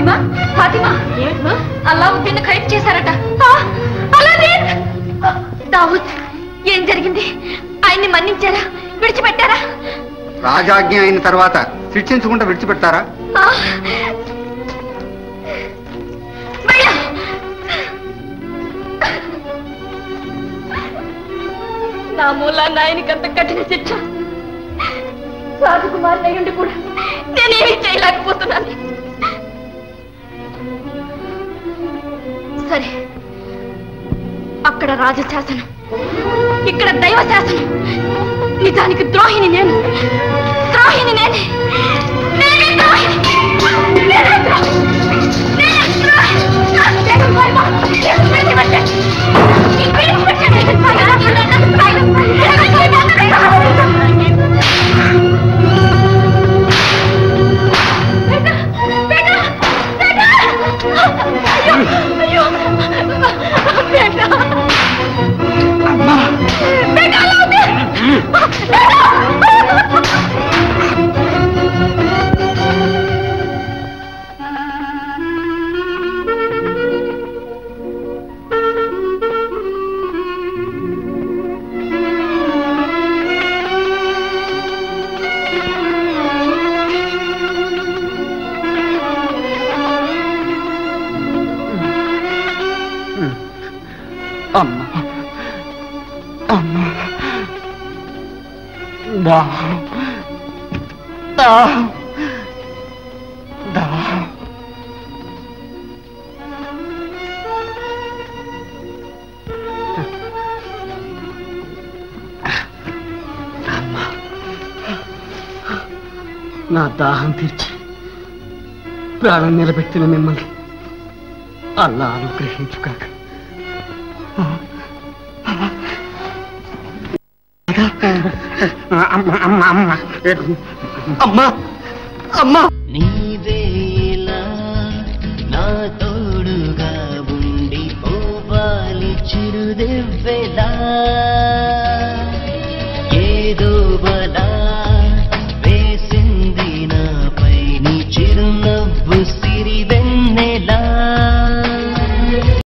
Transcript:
ఫాతిమా ఫాతిమా అల్లావుద్దీన్ ఖైదు చేశారట. అలాదీన్! దావూద్, ఏం జరిగింది? ఆయన్ని మన్నించారా? విడిచిపెట్టారా? రాజాజ్ఞ అయిన తర్వాత శిక్షించకుండా విడిచిపెట్టారా? నా మూలాన్న ఆయనకంత కఠిన శిక్ష. రాజకుమారి అయ్యుండి కూడా నేనేమీ చేయలేకపోతున్నాను. సరే, అక్కడ రాజశాసనం, ఇక్కడ దైవ శాసనం. నిజానికి ద్రోహిని నేను, ద్రోహిని నేనే, నేనే ద్రోహిని, నేనే ద్రోహిని, నేనే ద్రోహిని. అమ్మా అమ్మా దా దా దా నా దాహం తీర్చి ప్రాణం నిలబెట్టిన మిమ్మల్ని అల్లా అనుగ్రహించుకాక. అమ్మా అమ్మా అమ్మా అమ్మా అమ్మా నీదే